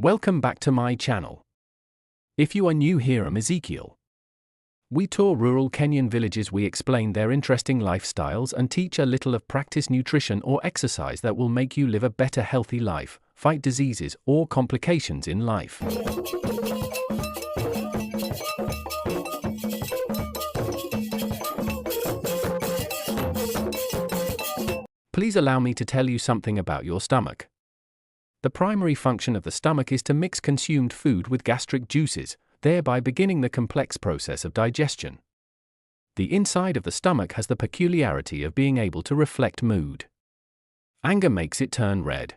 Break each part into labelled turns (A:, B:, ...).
A: Welcome back to my channel. If you are new here, I'm Ezekiel. We tour rural Kenyan villages, we explain their interesting lifestyles and teach a little of practice nutrition or exercise that will make you live a better healthy life, fight diseases or complications in life. Please allow me to tell you something about your stomach. The primary function of the stomach is to mix consumed food with gastric juices, thereby beginning the complex process of digestion. The inside of the stomach has the peculiarity of being able to reflect mood. Anger makes it turn red.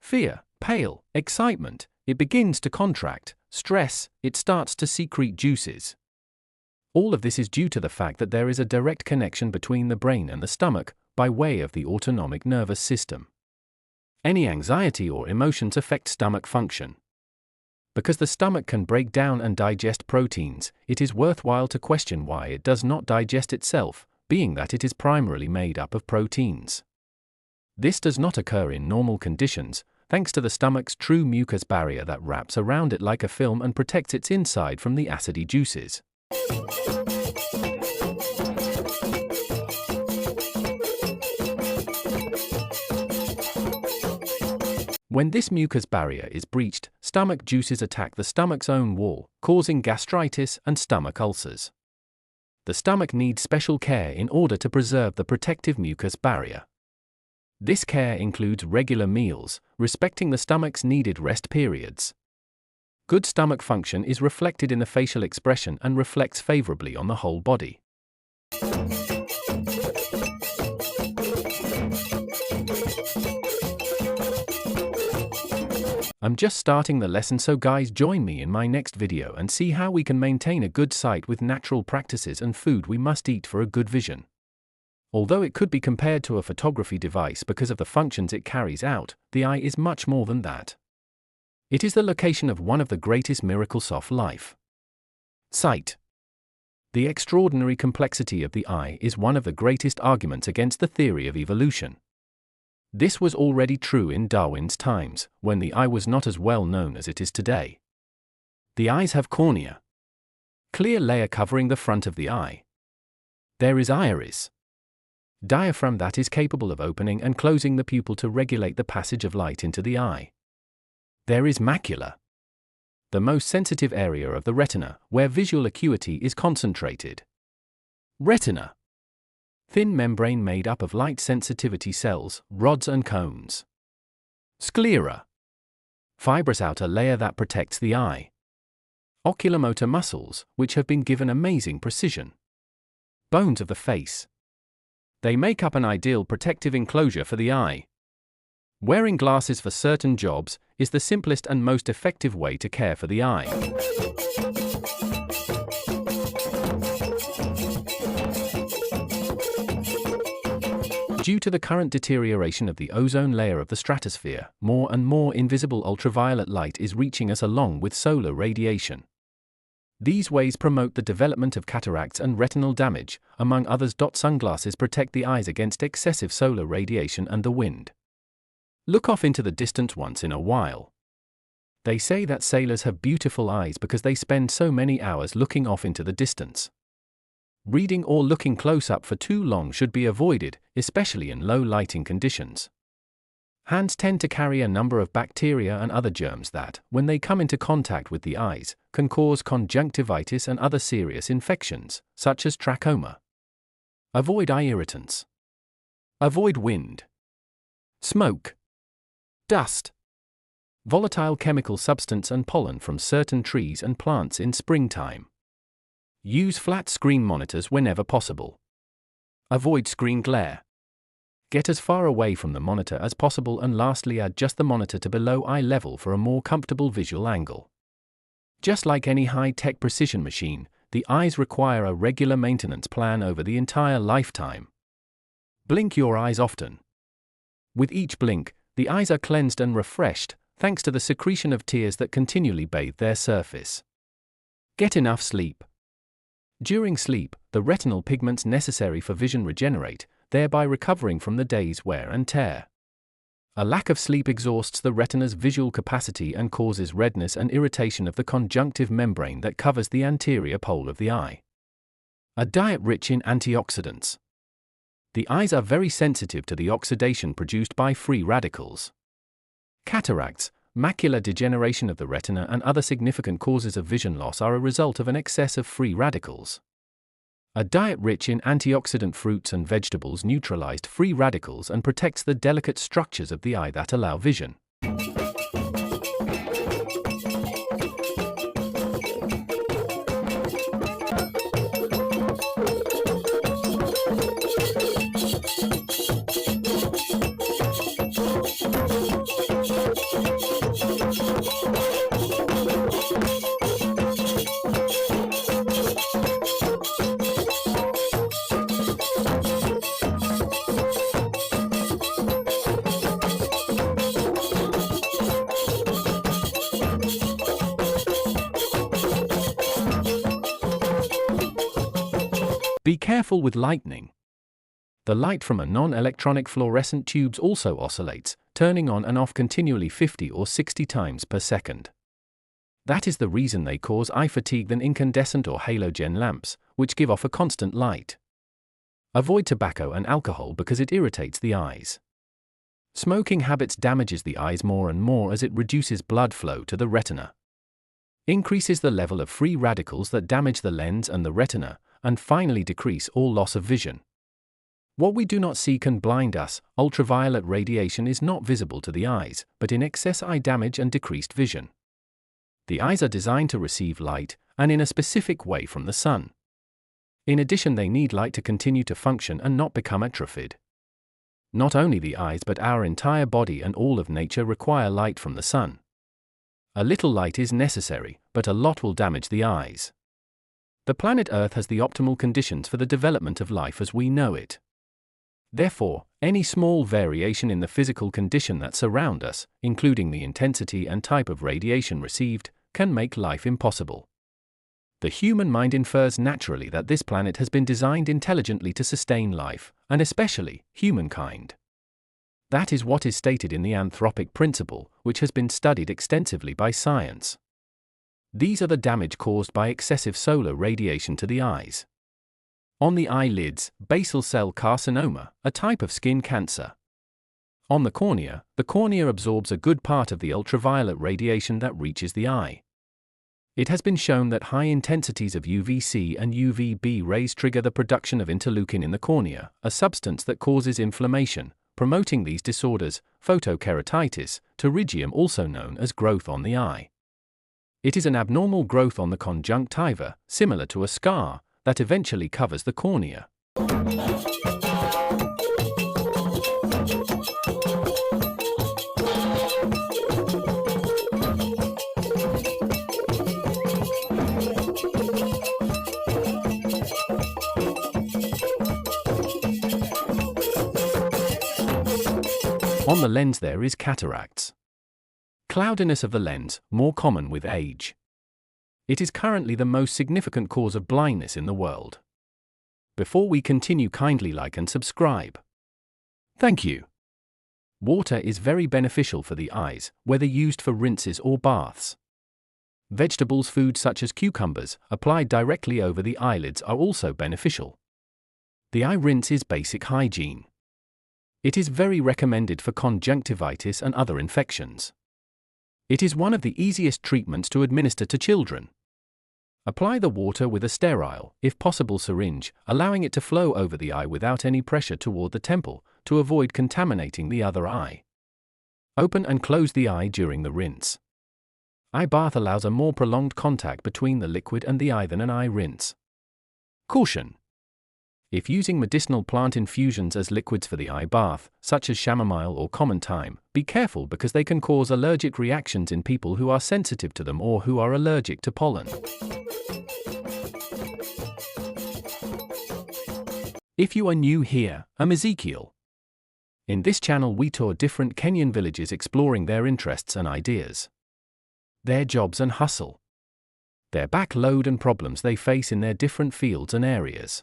A: Fear, pale. Excitement, it begins to contract. Stress, it starts to secrete juices. All of this is due to the fact that there is a direct connection between the brain and the stomach, by way of the autonomic nervous system. Any anxiety or emotions affect stomach function. Because the stomach can break down and digest proteins, it is worthwhile to question why it does not digest itself, being that it is primarily made up of proteins. This does not occur in normal conditions, thanks to the stomach's true mucus barrier that wraps around it like a film and protects its inside from the acidy juices. When this mucus barrier is breached, stomach juices attack the stomach's own wall, causing gastritis and stomach ulcers. The stomach needs special care in order to preserve the protective mucus barrier. This care includes regular meals, respecting the stomach's needed rest periods. Good stomach function is reflected in the facial expression and reflects favorably on the whole body. I'm just starting the lesson, so guys, join me in my next video and see how we can maintain a good sight with natural practices and food we must eat for a good vision. Although it could be compared to a photography device because of the functions it carries out, the eye is much more than that. It is the location of one of the greatest miracles of life: sight. The extraordinary complexity of the eye is one of the greatest arguments against the theory of evolution. This was already true in Darwin's times, when the eye was not as well known as it is today. The eyes have cornea, clear layer covering the front of the eye. There is iris, diaphragm that is capable of opening and closing the pupil to regulate the passage of light into the eye. There is macula, the most sensitive area of the retina, where visual acuity is concentrated. Retina, thin membrane made up of light sensitivity cells, rods and cones. Sclera, fibrous outer layer that protects the eye. Oculomotor muscles, which have been given amazing precision. Bones of the face. They make up an ideal protective enclosure for the eye. Wearing glasses for certain jobs is the simplest and most effective way to care for the eye. Due to the current deterioration of the ozone layer of the stratosphere, more and more invisible ultraviolet light is reaching us along with solar radiation. These ways promote the development of cataracts and retinal damage, among others. Sunglasses protect the eyes against excessive solar radiation and the wind. Look off into the distance once in a while. They say that sailors have beautiful eyes because they spend so many hours looking off into the distance. Reading or looking close up for too long should be avoided, especially in low lighting conditions. Hands tend to carry a number of bacteria and other germs that, when they come into contact with the eyes, can cause conjunctivitis and other serious infections, such as trachoma. Avoid eye irritants. Avoid wind, smoke, dust, volatile chemical substance and pollen from certain trees and plants in springtime. Use flat screen monitors whenever possible. Avoid screen glare. Get as far away from the monitor as possible, and lastly, adjust the monitor to below eye level for a more comfortable visual angle. Just like any high-tech precision machine, the eyes require a regular maintenance plan over the entire lifetime. Blink your eyes often. With each blink, the eyes are cleansed and refreshed, thanks to the secretion of tears that continually bathe their surface. Get enough sleep. During sleep, the retinal pigments necessary for vision regenerate, thereby recovering from the day's wear and tear. A lack of sleep exhausts the retina's visual capacity and causes redness and irritation of the conjunctive membrane that covers the anterior pole of the eye. A diet rich in antioxidants. The eyes are very sensitive to the oxidation produced by free radicals. Cataracts, macular degeneration of the retina, and other significant causes of vision loss are a result of an excess of free radicals. A diet rich in antioxidant fruits and vegetables neutralizes free radicals and protects the delicate structures of the eye that allow vision. Be careful with lightning. The light from a non-electronic fluorescent tubes also oscillates, turning on and off continually 50 or 60 times per second. That is the reason they cause eye fatigue than incandescent or halogen lamps, which give off a constant light. Avoid tobacco and alcohol because it irritates the eyes. Smoking habits damages the eyes more and more as it reduces blood flow to the retina, increases the level of free radicals that damage the lens and the retina, and finally decrease all loss of vision. What we do not see can blind us. Ultraviolet radiation is not visible to the eyes, but in excess eye damage and decreased vision. The eyes are designed to receive light, and in a specific way from the sun. In addition, they need light to continue to function and not become atrophied. Not only the eyes but our entire body and all of nature require light from the sun. A little light is necessary, but a lot will damage the eyes. The planet Earth has the optimal conditions for the development of life as we know it. Therefore, any small variation in the physical condition that surround us, including the intensity and type of radiation received, can make life impossible. The human mind infers naturally that this planet has been designed intelligently to sustain life, and especially humankind. That is what is stated in the anthropic principle, which has been studied extensively by science. These are the damage caused by excessive solar radiation to the eyes. On the eyelids, basal cell carcinoma, a type of skin cancer. On the cornea absorbs a good part of the ultraviolet radiation that reaches the eye. It has been shown that high intensities of UVC and UVB rays trigger the production of interleukin in the cornea, a substance that causes inflammation, promoting these disorders, photokeratitis, pterygium also known as growth on the eye. It is an abnormal growth on the conjunctiva, similar to a scar, that eventually covers the cornea. On the lens there is cataracts. Cloudiness of the lens, more common with age. It is currently the most significant cause of blindness in the world. Before we continue, kindly like and subscribe. Thank you. Water is very beneficial for the eyes, whether used for rinses or baths. Vegetables, foods such as cucumbers, applied directly over the eyelids are also beneficial. The eye rinse is basic hygiene. It is very recommended for conjunctivitis and other infections. It is one of the easiest treatments to administer to children. Apply the water with a sterile, if possible, syringe, allowing it to flow over the eye without any pressure toward the temple, to avoid contaminating the other eye. Open and close the eye during the rinse. Eye bath allows a more prolonged contact between the liquid and the eye than an eye rinse. Caution: if using medicinal plant infusions as liquids for the eye bath, such as chamomile or common thyme, be careful because they can cause allergic reactions in people who are sensitive to them or who are allergic to pollen. If you are new here, I'm Ezekiel. In this channel we tour different Kenyan villages exploring their interests and ideas, their jobs and hustle, their backload and problems they face in their different fields and areas.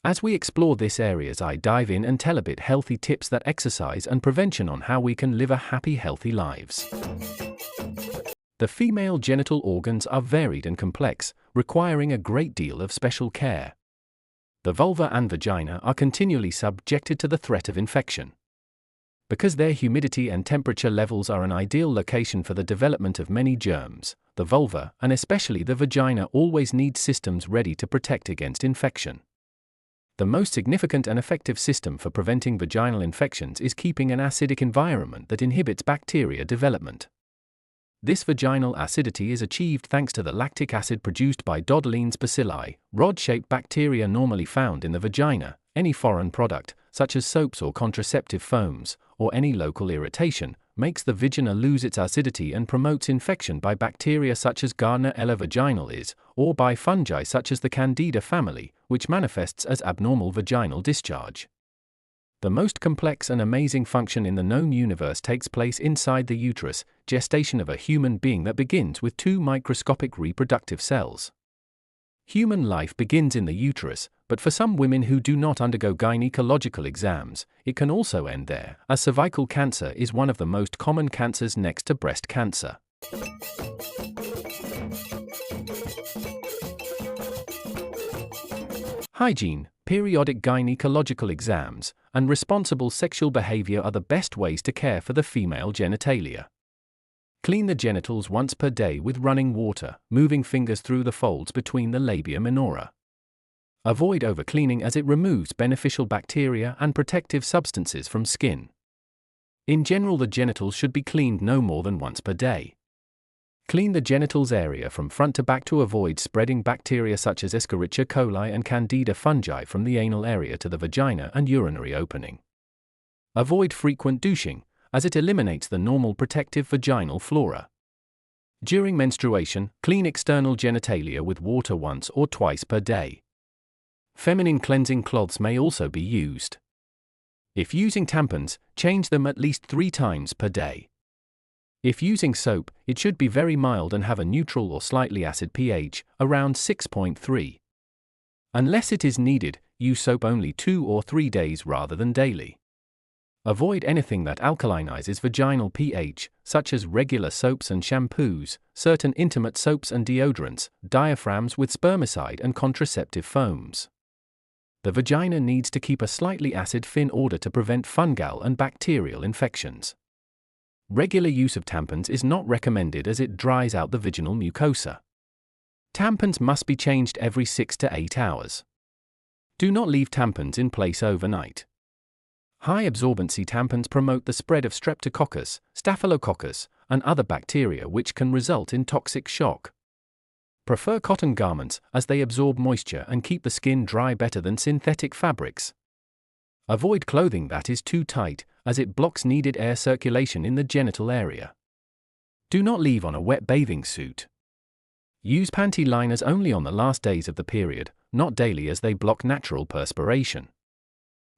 A: As we explore this areas, I dive in and tell a bit healthy tips that exercise and prevention on how we can live a happy, healthy lives. The female genital organs are varied and complex, requiring a great deal of special care. The vulva and vagina are continually subjected to the threat of infection. Because their humidity and temperature levels are an ideal location for the development of many germs, the vulva, and especially the vagina, always need systems ready to protect against infection. The most significant and effective system for preventing vaginal infections is keeping an acidic environment that inhibits bacteria development. This vaginal acidity is achieved thanks to the lactic acid produced by Dodelenes bacilli, rod-shaped bacteria normally found in the vagina. Any foreign product, such as soaps or contraceptive foams, or any local irritation, makes the vagina lose its acidity and promotes infection by bacteria such as Gardnerella vaginalis, or by fungi such as the Candida family, which manifests as abnormal vaginal discharge. The most complex and amazing function in the known universe takes place inside the uterus, gestation of a human being that begins with 2 microscopic reproductive cells. Human life begins in the uterus, but for some women who do not undergo gynecological exams, it can also end there, as cervical cancer is one of the most common cancers next to breast cancer. Hygiene, periodic gynecological exams, and responsible sexual behavior are the best ways to care for the female genitalia. Clean the genitals once per day with running water, moving fingers through the folds between the labia minora. Avoid overcleaning as it removes beneficial bacteria and protective substances from skin. In general, the genitals should be cleaned no more than once per day. Clean the genitals area from front to back to avoid spreading bacteria such as Escherichia coli and Candida fungi from the anal area to the vagina and urinary opening. Avoid frequent douching, as it eliminates the normal protective vaginal flora. During menstruation, clean external genitalia with water once or twice per day. Feminine cleansing cloths may also be used. If using tampons, change them at least 3 times per day. If using soap, it should be very mild and have a neutral or slightly acid pH, around 6.3. Unless it is needed, use soap only 2 or 3 days rather than daily. Avoid anything that alkalinizes vaginal pH, such as regular soaps and shampoos, certain intimate soaps and deodorants, diaphragms with spermicide and contraceptive foams. The vagina needs to keep a slightly acid in order to prevent fungal and bacterial infections. Regular use of tampons is not recommended as it dries out the vaginal mucosa. Tampons must be changed every 6 to 8 hours. Do not leave tampons in place overnight. High absorbency tampons promote the spread of Streptococcus, Staphylococcus, and other bacteria which can result in toxic shock. Prefer cotton garments as they absorb moisture and keep the skin dry better than synthetic fabrics. Avoid clothing that is too tight, as it blocks needed air circulation in the genital area. Do not leave on a wet bathing suit. Use panty liners only on the last days of the period, not daily, as they block natural perspiration.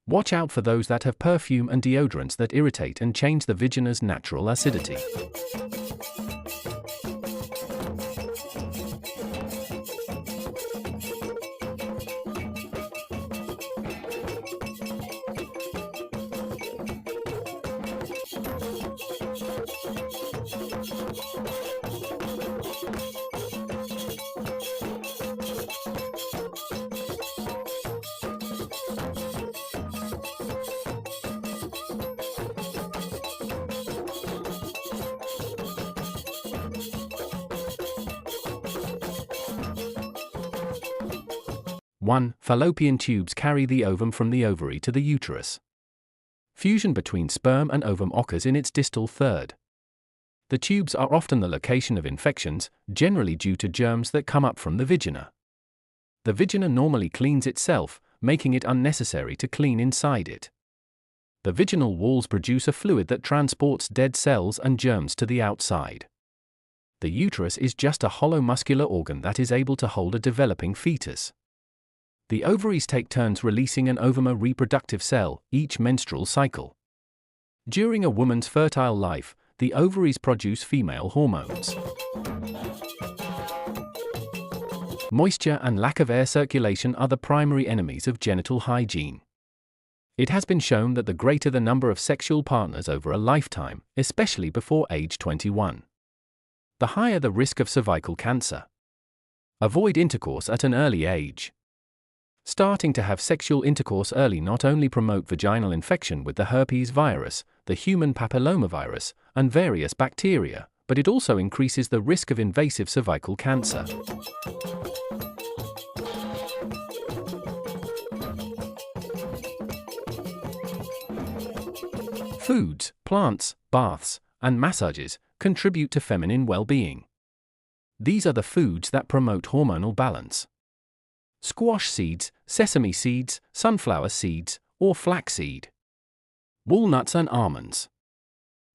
A: Watch out for those that have perfume and deodorants that irritate and change the vagina's natural acidity. One, fallopian tubes carry the ovum from the ovary to the uterus. Fusion between sperm and ovum occurs in its distal third. The tubes are often the location of infections, generally due to germs that come up from the vagina. The vagina normally cleans itself, making it unnecessary to clean inside it. The vaginal walls produce a fluid that transports dead cells and germs to the outside. The uterus is just a hollow muscular organ that is able to hold a developing fetus. The ovaries take turns releasing an ovum, a reproductive cell, each menstrual cycle. During a woman's fertile life, the ovaries produce female hormones. Moisture and lack of air circulation are the primary enemies of genital hygiene. It has been shown that the greater the number of sexual partners over a lifetime, especially before age 21, the higher the risk of cervical cancer. Avoid intercourse at an early age. Starting to have sexual intercourse early not only promote vaginal infection with the herpes virus, the human papillomavirus, and various bacteria, but it also increases the risk of invasive cervical cancer. Foods, plants, baths, and massages contribute to feminine well-being. These are the foods that promote hormonal balance. Squash seeds, sesame seeds, sunflower seeds, or flaxseed. Walnuts and almonds.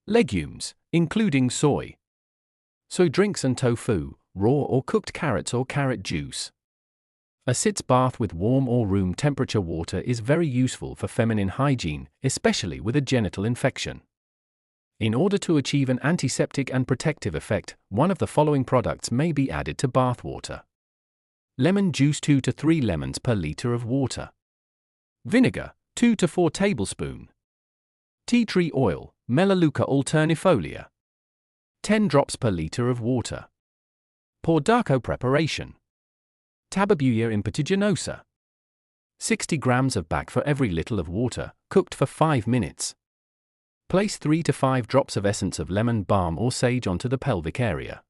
A: Legumes, including soy. Soy drinks and tofu, raw or cooked carrots or carrot juice. A sitz bath with warm or room temperature water is very useful for feminine hygiene, especially with a genital infection. In order to achieve an antiseptic and protective effect, one of the following products may be added to bath water. Lemon juice 2 to 3 lemons per liter of water. Vinegar 2 to 4 tablespoons. Tea tree oil, Melaleuca alternifolia. 10 drops per liter of water. Pordaco preparation. Tababuia impetigonosa. 60 grams of BAC for every little of water, cooked for 5 minutes. Place 3 to 5 drops of essence of lemon balm or sage onto the pelvic area,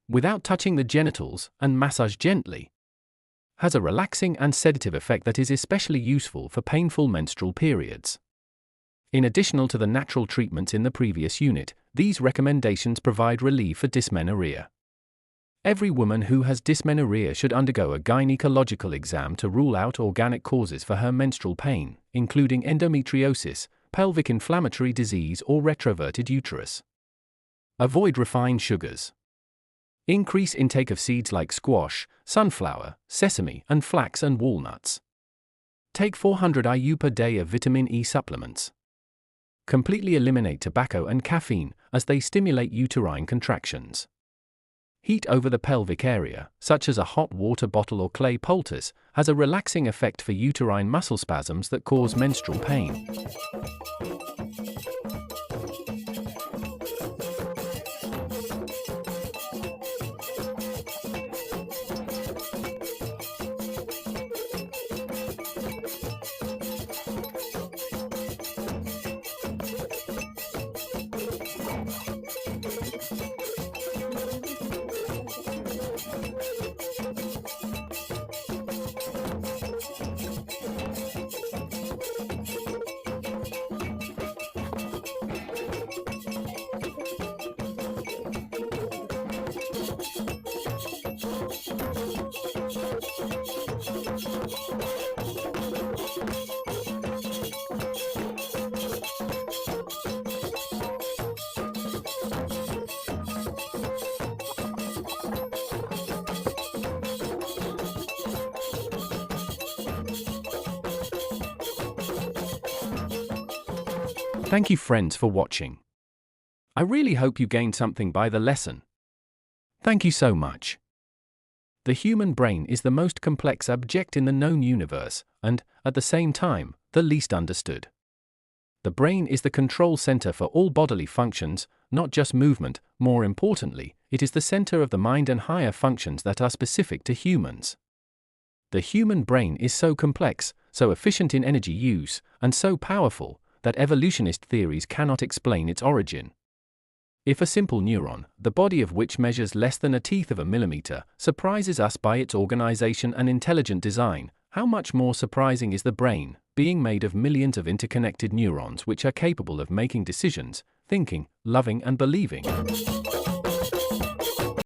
A: without touching the genitals, and massage gently. Has a relaxing and sedative effect that is especially useful for painful menstrual periods. In addition to the natural treatments in the previous unit, these recommendations provide relief for dysmenorrhea. Every woman who has dysmenorrhea should undergo a gynecological exam to rule out organic causes for her menstrual pain, including endometriosis, pelvic inflammatory disease, or retroverted uterus. Avoid refined sugars. Increase intake of seeds like squash, sunflower, sesame, and flax and walnuts. Take 400 IU per day of vitamin E supplements. Completely eliminate tobacco and caffeine, as they stimulate uterine contractions. Heat over the pelvic area, such as a hot water bottle or clay poultice, has a relaxing effect for uterine muscle spasms that cause menstrual pain. Thank you, friends, for watching. I really hope you gained something by the lesson. Thank you so much. The human brain is the most complex object in the known universe, and, at the same time, the least understood. The brain is the control center for all bodily functions, not just movement. More importantly, it is the center of the mind and higher functions that are specific to humans. The human brain is so complex, so efficient in energy use, and so powerful, that evolutionist theories cannot explain its origin. If a simple neuron, the body of which measures less than a tenth of a millimeter, surprises us by its organization and intelligent design, how much more surprising is the brain, being made of millions of interconnected neurons which are capable of making decisions, thinking, loving, and believing.